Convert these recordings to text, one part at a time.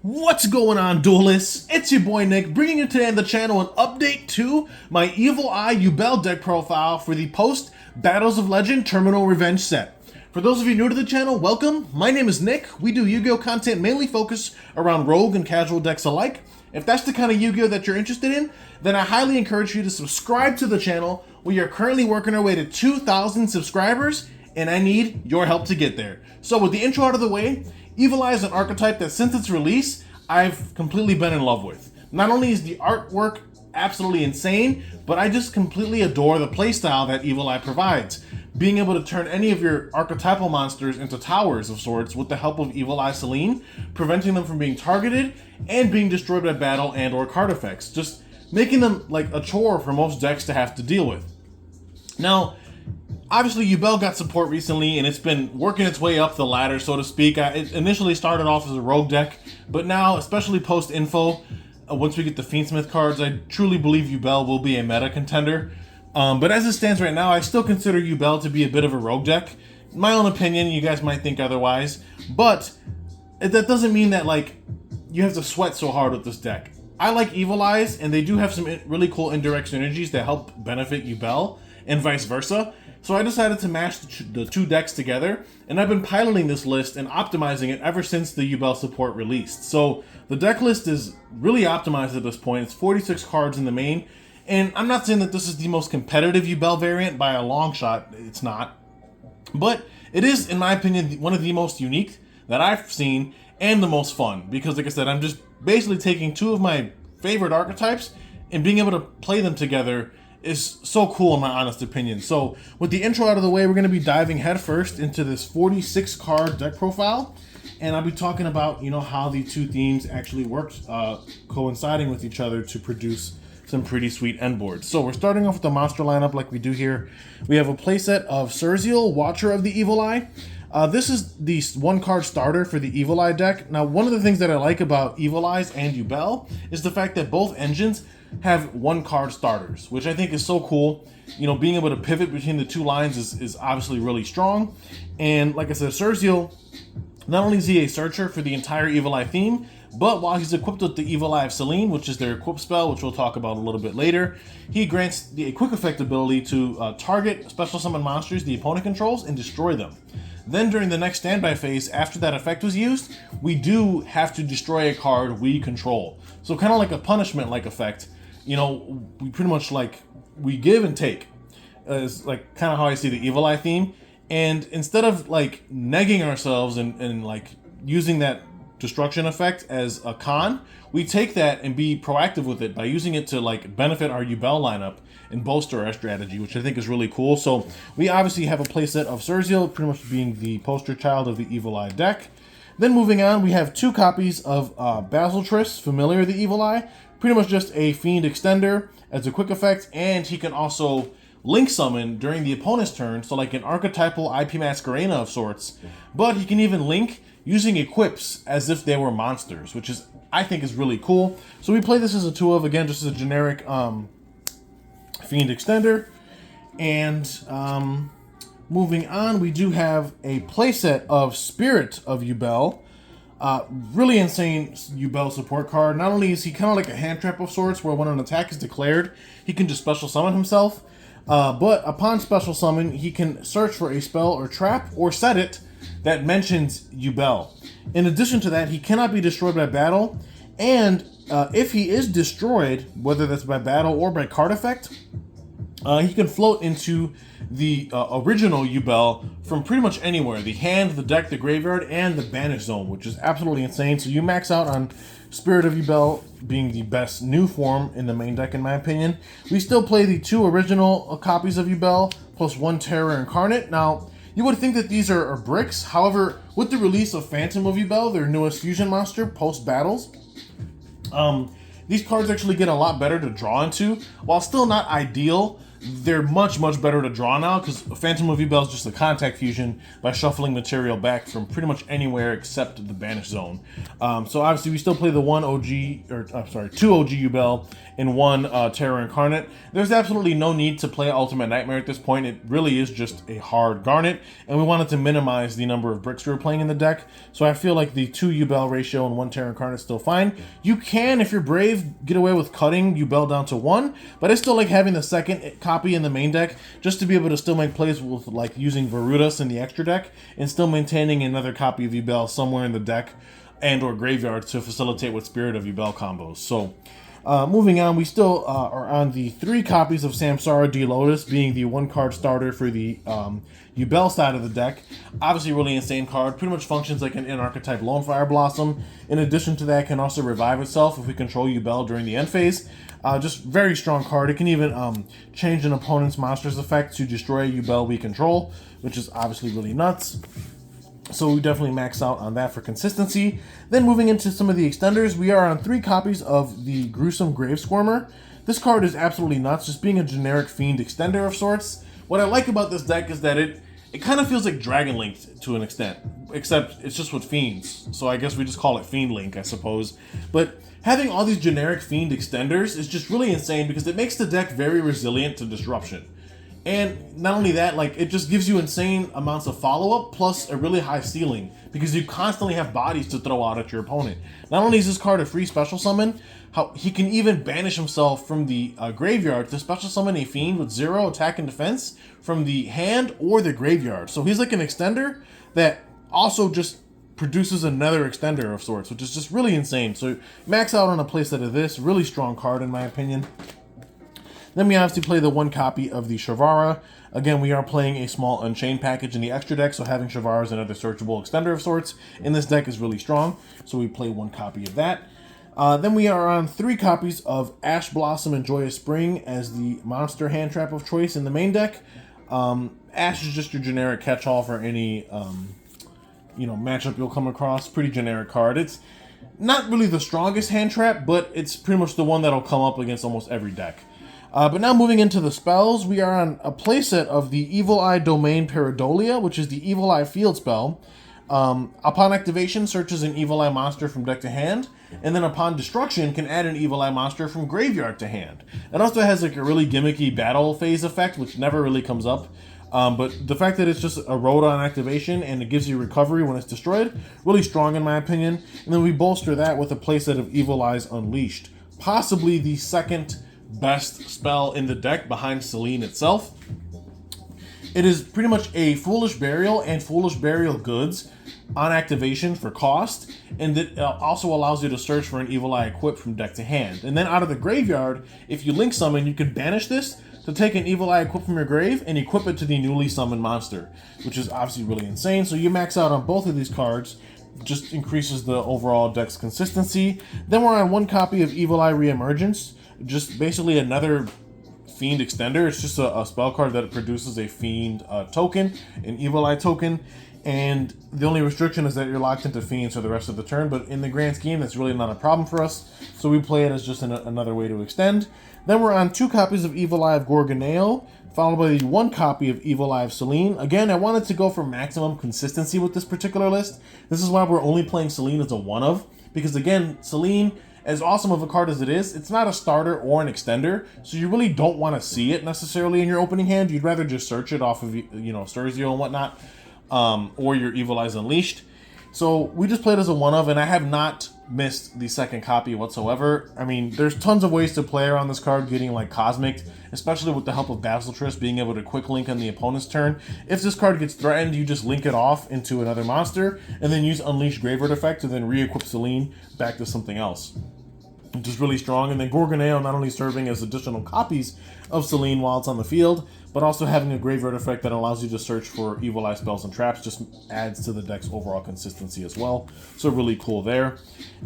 What's going on, duelists? It's your boy Nick, bringing you today on the channel an update to my Evil Eye Yubel deck profile for the post Battles of Legend Terminal Revenge set. For those of you new to the channel, welcome. My name is Nick. We do Yu-Gi-Oh content mainly focused around rogue and casual decks alike. If that's the kind of Yu-Gi-Oh that you're interested in, then I highly encourage you to subscribe to the channel. We are currently working our way to 2,000 subscribers, and I need your help to get there. So with the intro out of the way, Evil Eye is an archetype that since its release, I've completely been in love with. Not only is the artwork absolutely insane, but I just completely adore the playstyle that Evil Eye provides. Being able to turn any of your archetypal monsters into towers of sorts with the help of Evil Eye Selene, preventing them from being targeted and being destroyed by battle and or card effects, just making them like a chore for most decks to have to deal with. Now, obviously, Yubel got support recently, and it's been working its way up the ladder, so to speak. It initially started off as a rogue deck, but now, especially post-info, once we get the Fiendsmith cards, I truly believe Yubel will be a meta contender. But as it stands right now, I still consider Yubel to be a bit of a rogue deck. In my own opinion, you guys might think otherwise, but that doesn't mean that like you have to sweat so hard with this deck. I like Evil Eyes, and they do have some really cool indirect synergies that help benefit Yubel, and vice versa. So I decided to mash the two decks together, and I've been piloting this list and optimizing it ever since the Yubel support released. So the deck list is really optimized at this point. It's 46 cards in the main, and I'm not saying that this is the most competitive Yubel variant by a long shot. It's not. But it is, in my opinion, one of the most unique that I've seen and the most fun, because like I said, I'm just basically taking two of my favorite archetypes and being able to play them together is so cool in my honest opinion. So with the intro out of the way, we're going to be diving headfirst into this 46 card deck profile, and I'll be talking about, you know, how the two themes actually worked coinciding with each other to produce some pretty sweet end boards. So we're starting off with the monster lineup like we do here. We have a playset of Surziel, Watcher of the Evil Eye. This is the one card starter for the Evil Eye deck. Now, one of the things that I like about Evil Eyes and Yubel is the fact that both engines have one card starters, which I think is so cool. You know, being able to pivot between the two lines is obviously really strong. And like I said, Surziel, not only is he a searcher for the entire Evil Eye theme, but while he's equipped with the Evil Eye of Selene, which is their equip spell, which we'll talk about a little bit later, he grants a quick effect ability to target special summon monsters the opponent controls and destroy them. Then during the next standby phase, after that effect was used, we do have to destroy a card we control. So kind of like a punishment-like effect. You know, we pretty much like, we give and take. Is like kind of how I see the Evil Eye theme. And instead of like negging ourselves and like using that destruction effect as a con, we take that and be proactive with it by using it to like benefit our Yubel lineup and bolster our strategy, which I think is really cool. So we obviously have a playset of Surziel, pretty much being the poster child of the Evil Eye deck. Then moving on, we have two copies of Basiltris, Familiar of the Evil Eye, pretty much just a Fiend extender as a quick effect, and he can also link summon during the opponent's turn, so like an archetypal IP Masquerena of sorts, but he can even link using equips as if they were monsters, which is, I think, is really cool. So we play this as a 2-of, again, just as a generic Fiend extender. And moving on, we do have a playset of Spirit of Yubel. Really insane Yubel support card. Not only is he kind of like a hand trap of sorts, where when an attack is declared, he can just special summon himself. But upon special summon, he can search for a spell or trap or set it that mentions Yubel. In addition to that, he cannot be destroyed by battle, and if he is destroyed, whether that's by battle or by card effect, he can float into the original Yubel from pretty much anywhere. The hand, the deck, the graveyard, and the banish zone, which is absolutely insane. So you max out on Spirit of Yubel being the best new form in the main deck, in my opinion. We still play the two original copies of Yubel, plus one Terror Incarnate. Now, you would think that these are bricks. However, with the release of Phantom of Yubel, their newest fusion monster, post-battles, these cards actually get a lot better to draw into. While still not ideal, they're much better to draw now, because Phantom of Yubel is just a contact fusion by shuffling material back from pretty much anywhere except the banish zone. So obviously we still play the one OG, or I'm sorry, 2 OG Yubel and 1 Terror Incarnate. There's absolutely no need to play Ultimate Nightmare at this point. It really is just a hard Garnet, and we wanted to minimize the number of bricks we were playing in the deck. So I feel like the 2 Yubel ratio and 1 Terror Incarnate is still fine. You can, if you're brave, get away with cutting Yubel down to 1, but I still like having the second copy in the main deck just to be able to still make plays with like using Varudas in the extra deck and still maintaining another copy of Yubel somewhere in the deck and or graveyard to facilitate with Spirit of Yubel combos. So moving on, we still are on the 3 copies of Samsara D Lotus, being the 1 card starter for the Yubel side of the deck. Obviously really insane card, pretty much functions like an in-archetype Lone Fire Blossom. In addition to that, can also revive itself if we control Yubel during the end phase. Just very strong card. It can even change an opponent's monster's effect to destroy a Yubel we control, which is obviously really nuts. So we definitely max out on that for consistency. Then moving into some of the extenders, we are on 3 copies of the Gruesome Grave Squirmer. This card is absolutely nuts, just being a generic fiend extender of sorts. What I like about this deck is that it kind of feels like Dragon Link to an extent, except it's just with fiends. So I guess we just call it Fiend Link, I suppose. But having all these generic fiend extenders is just really insane because it makes the deck very resilient to disruption. And not only that, like, it just gives you insane amounts of follow-up plus a really high ceiling because you constantly have bodies to throw out at your opponent. Not only is this card a free special summon, he can even banish himself from the graveyard to special summon a fiend with 0 attack and defense from the hand or the graveyard. So he's like an extender that also just produces another extender of sorts, which is just really insane. So max out on a playset of this. Really strong card in my opinion. Then we obviously play the 1 copy of the Shavara. Again, we are playing a small Unchained package in the extra deck, so having Shavara as another searchable extender of sorts in this deck is really strong. So we play 1 copy of that. Then we are on 3 copies of Ash Blossom and Joyous Spring as the monster hand trap of choice in the main deck. Ash is just your generic catch-all for any matchup you'll come across. Pretty generic card. It's not really the strongest hand trap, but it's pretty much the one that'll come up against almost every deck. But now moving into the spells, we are on a playset of the Evil Eye Domain Pareidolia, which is the Evil Eye field spell. Upon activation, searches an Evil Eye monster from deck to hand, and then upon destruction, can add an Evil Eye monster from graveyard to hand. It also has like a really gimmicky battle phase effect, which never really comes up. But the fact that it's just a road on activation and it gives you recovery when it's destroyed, really strong in my opinion. And then we bolster that with a playset of Evil Eyes Unleashed. Possibly the second best spell in the deck behind Selene itself. It is pretty much a Foolish Burial and Foolish Burial Goods on activation for cost, and it also allows you to search for an Evil Eye equipped from deck to hand. And then out of the graveyard, if you link summon, you can banish this to take an Evil Eye equipped from your grave and equip it to the newly summoned monster, which is obviously really insane. So you max out on both of these cards, just increases the overall deck's consistency. Then we're on 1 copy of Evil Eye Reemergence, just basically another Fiend extender. It's just a spell card that produces a Fiend token, an Evil Eye token, and the only restriction is that you're locked into Fiends for the rest of the turn, but in the grand scheme, that's really not a problem for us, so we play it as just another way to extend. Then we're on 2 copies of Evil Eye of Gorgonale, followed by the 1 copy of Evil Eye of Selene. Again, I wanted to go for maximum consistency with this particular list. This is why we're only playing Selene as a one-of, because again, Selene, as awesome of a card as it is, it's not a starter or an extender, so you really don't want to see it necessarily in your opening hand. You'd rather just search it off of, Sturzio and whatnot, or your Evil Eyes Unleashed. So we just played as a one-of, and I have not missed the second copy whatsoever. I mean, there's tons of ways to play around this card, getting like Cosmic, especially with the help of Basilisk, being able to quick link on the opponent's turn. If this card gets threatened, you just link it off into another monster, and then use Unleash Graveyard effect to then re-equip Selene back to something else, which is really strong. And then Gorgonale not only serving as additional copies of Selene while it's on the field, but also having a graveyard effect that allows you to search for Evil Eye spells and traps just adds to the deck's overall consistency as well. So really cool there.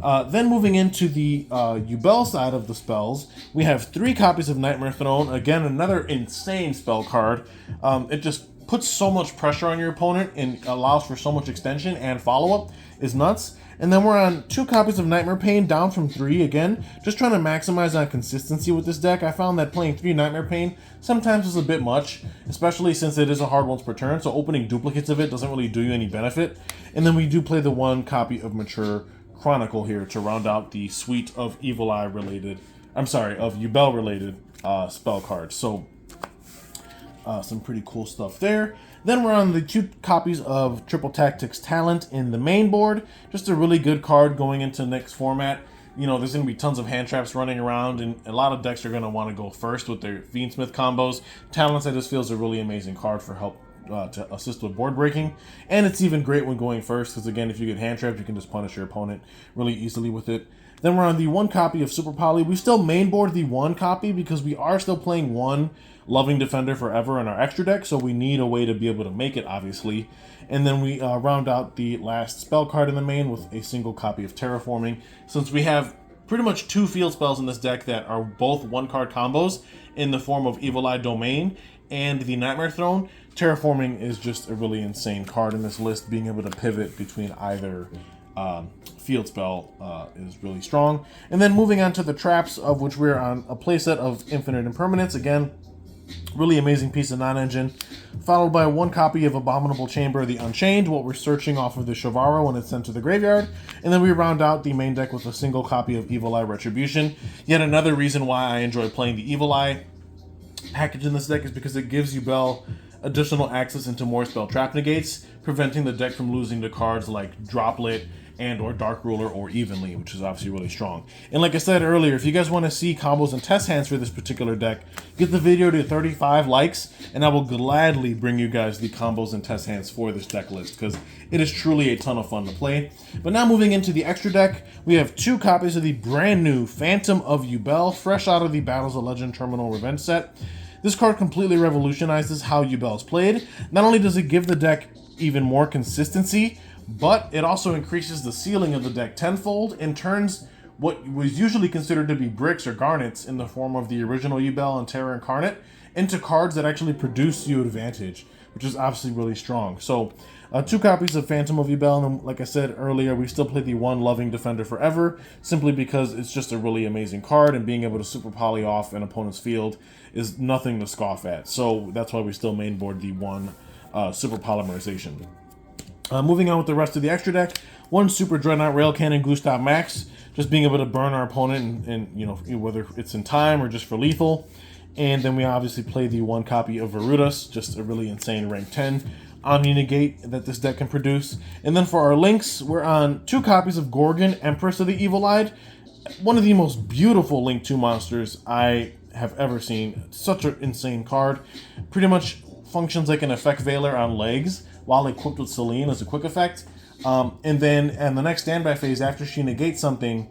Then moving into the Yubel side of the spells, we have 3 copies of Nightmare Throne. Again, another insane spell card. It just puts so much pressure on your opponent and allows for so much extension and follow-up is nuts. And then we're on 2 copies of Nightmare Pain, down from 3 again. Just trying to maximize on consistency with this deck. I found that playing 3 Nightmare Pain sometimes is a bit much, especially since it is a hard once per turn, so opening duplicates of it doesn't really do you any benefit. And then we do play the 1 copy of Mature Chronicle here to round out the suite of Evil Eye related, of Yubel related spell cards. So some pretty cool stuff there. Then we're on the 2 copies of Triple Tactics Talent in the main board. Just a really good card going into next format. You know, there's going to be tons of hand traps running around, and a lot of decks are going to want to go first with their Fiendsmith combos. Talents, I just feel, is a really amazing card for help to assist with board breaking. And it's even great when going first, because again, if you get hand trapped, you can just punish your opponent really easily with it. Then we're on the 1 copy of Super Poly. We still main board the 1 copy because we are still playing 1 Loving Defender Forever in our extra deck, so we need a way to be able to make it, obviously. And then we round out the last spell card in the main with a single copy of Terraforming. Since we have pretty much 2 field spells in this deck that are both 1-card combos in the form of Evil Eye Domain and the Nightmare Throne, Terraforming is just a really insane card in this list. Being able to pivot between either field spell is really strong. And then moving on to the traps, of which we're on a playset of Infinite Impermanence. Again, really amazing piece of non-engine, followed by 1 copy of Abominable Chamber, the Unchained, what we're searching off of the Shavara when it's sent to the graveyard. And then we round out the main deck with a single copy of Evil Eye Retribution. Yet another reason why I enjoy playing the Evil Eye package in this deck is because it gives Yubel additional access into more spell trap negates, preventing the deck from losing to cards like Droplet and or Dark Ruler or Evenly, which is obviously really strong. And like I said earlier, if you guys want to see combos and test hands for this particular deck, get the video to 35 likes, and I will gladly bring you guys the combos and test hands for this deck list, because it is truly a ton of fun to play. But now moving into the extra deck, we have 2 copies of the brand new Phantom of Yubel, fresh out of the Battles of Legend Terminal Revenge set. This card completely revolutionizes how Yubel is played. Not only does it give the deck even more consistency, but it also increases the ceiling of the deck tenfold and turns what was usually considered to be bricks or garnets in the form of the original Yubel and Terra Incarnate into cards that actually produce you advantage, which is obviously really strong. So 2 copies of Phantom of Yubel, and then, like I said earlier, we still play the 1 Loving Defender Forever, simply because it's just a really amazing card, and being able to super poly off an opponent's field is nothing to scoff at. So that's why we still mainboard the 1 Super Polymerization. Moving on with the rest of the extra deck, 1 Super Dreadnought Rail Cannon Gustav Max, just being able to burn our opponent, and you know, whether it's in time or just for lethal. And then we obviously play the 1 copy of Verudas, just a really insane rank 10 Omni Negate that this deck can produce. And then for our links, we're on 2 copies of Gorgon, Empress of the Evil Eye, one of the most beautiful Link 2 monsters I have ever seen. Such an insane card. Pretty much functions like an effect veiler on legs while equipped with Selene as a quick effect. And then in the next standby phase, after she negates something,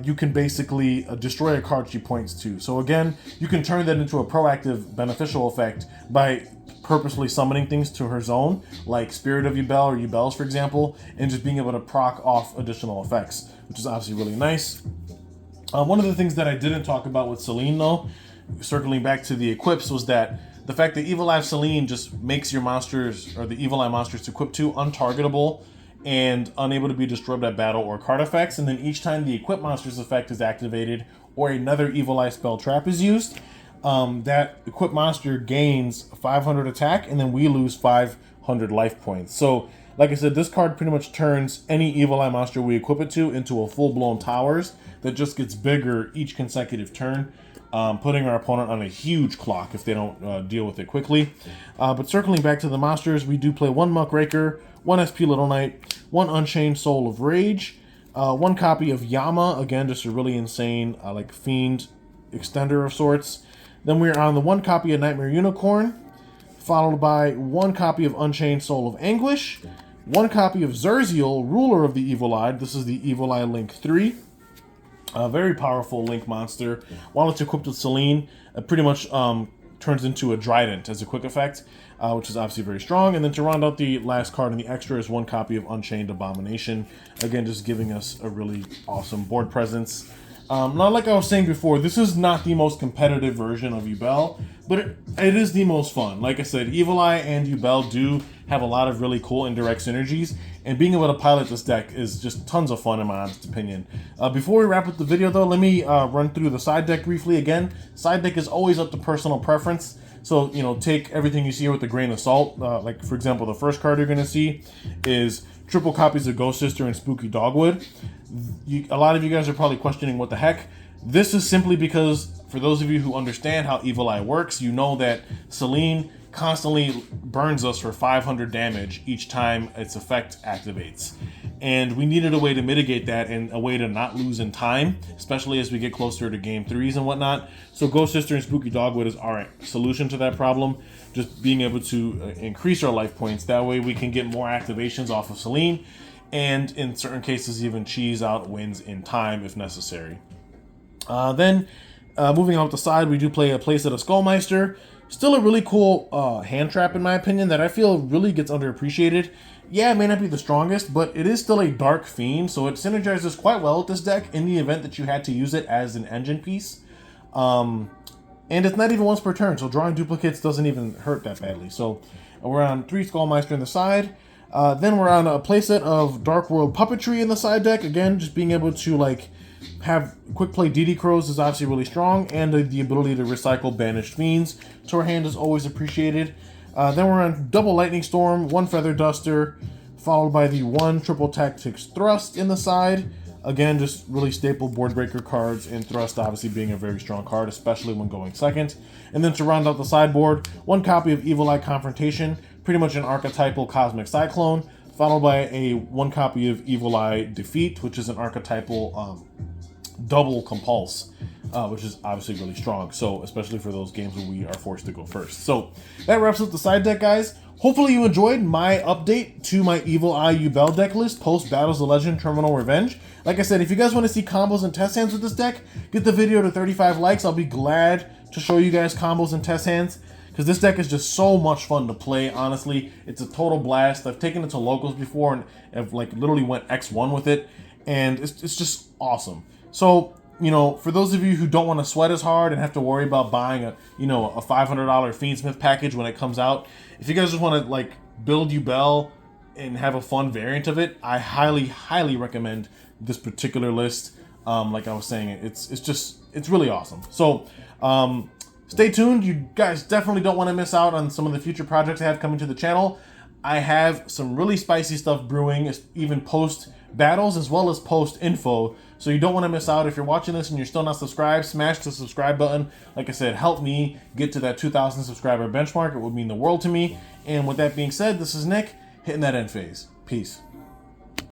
you can basically destroy a card she points to. So again, you can turn that into a proactive beneficial effect by purposely summoning things to her zone, like Spirit of Yubel or Yubels, for example, and just being able to proc off additional effects, which is obviously really nice. One of the things that I didn't talk about with Selene, though, circling back to the equips, was that the fact that Evil Eye Selene just makes your monsters, or the Evil Eye monsters to equip to, untargetable and unable to be destroyed by battle or card effects. And then each time the equip monster's effect is activated or another Evil Eye spell trap is used, that equip monster gains 500 attack, and then we lose 500 life points. So, like I said, this card pretty much turns any Evil Eye monster we equip it to into a full-blown towers that just gets bigger each consecutive turn, putting our opponent on a huge clock if they don't deal with it quickly. But circling back to the monsters, we do play 1 Muckraker, 1 SP Little Knight, 1 Unchained Soul of Rage, 1 copy of Yama, again, just a really insane, like, fiend extender of sorts. Then we're on the 1 copy of Nightmare Unicorn, followed by 1 copy of Unchained Soul of Anguish, 1 copy of Zerziel, Ruler of the Evil Eye. This is the Evil Eye Link 3. A very powerful Link monster. While it's equipped with Selene, it pretty much turns into a Trident as a quick effect, which is obviously very strong. And then to round out the last card in the extra is 1 copy of Unchained Abomination. Again, just giving us a really awesome board presence. Not like I was saying before, this is not the most competitive version of Yubel, but it is the most fun. Like I said, Evil Eye and Yubel do have a lot of really cool indirect synergies, and being able to pilot this deck is just tons of fun in my honest opinion. Before we wrap up the video though, let me run through the side deck briefly again. Side deck is always up to personal preference, so take everything you see here with a grain of salt. Like for example, the first card you're going to see is triple copies of Ghost Sister and Spooky Dogwood. A lot of you guys are probably questioning what the heck. This is simply because, for those of you who understand how Evil Eye works, you know that Selene constantly burns us for 500 damage each time its effect activates. And we needed a way to mitigate that and a way to not lose in time, especially as we get closer to game 3s and whatnot. So Ghost Sister and Spooky Dogwood is our solution to that problem. Just being able to increase our life points. That way we can get more activations off of Selene, and in certain cases even cheese out wins in time if necessary. Then moving on to the side, we do play a playset of Skullmeister. Still a really cool hand trap in my opinion that I feel really gets underappreciated. Yeah, it may not be the strongest, but it is still a dark fiend, so it synergizes quite well with this deck in the event that you had to use it as an engine piece. And it's not even once per turn, so drawing duplicates doesn't even hurt that badly. So we're on 3 Skullmeister in the side. Then we're on a playset of Dark World Puppetry in the side deck. Again, just being able to have quick play DD Crows is obviously really strong, and the ability to recycle Banished Fiends to our hand is always appreciated. Then we're on double Lightning Storm, 1 Feather Duster, followed by the 1 Triple Tactics Thrust in the side. Again, just really staple board breaker cards, and Thrust obviously being a very strong card, especially when going second. And then to round out the sideboard, 1 copy of Evil Eye Confrontation, pretty much an archetypal Cosmic Cyclone, followed by a 1 copy of Evil Eye Defeat, which is an archetypal double Compulse, which is obviously really strong, so especially for those games where we are forced to go first. So that wraps up the side deck, guys. Hopefully you enjoyed my update to my Evil Eye Yubel deck list post Battles of Legend Terminal Revenge. Like I said, if you guys want to see combos and test hands with this deck, get the video to 35 likes. I'll be glad to show you guys combos and test hands, because this deck is just so much fun to play. Honestly, it's a total blast. I've taken it to locals before and have literally went X1 with it, and it's just awesome. So, for those of you who don't want to sweat as hard and have to worry about buying a $500 Fiendsmith package when it comes out, if you guys just want to build Yubel and have a fun variant of it, I highly recommend this particular list. Like I was saying, it's really awesome. So stay tuned. You guys definitely don't want to miss out on some of the future projects I have coming to the channel. I have some really spicy stuff brewing, even post battles as well as post info, so you don't want to miss out. If you're watching this and you're still not subscribed, smash the subscribe button. Like I said, help me get to that 2,000 subscriber benchmark. It would mean the world to me. And with that being said, this is Nick hitting that end phase. Peace.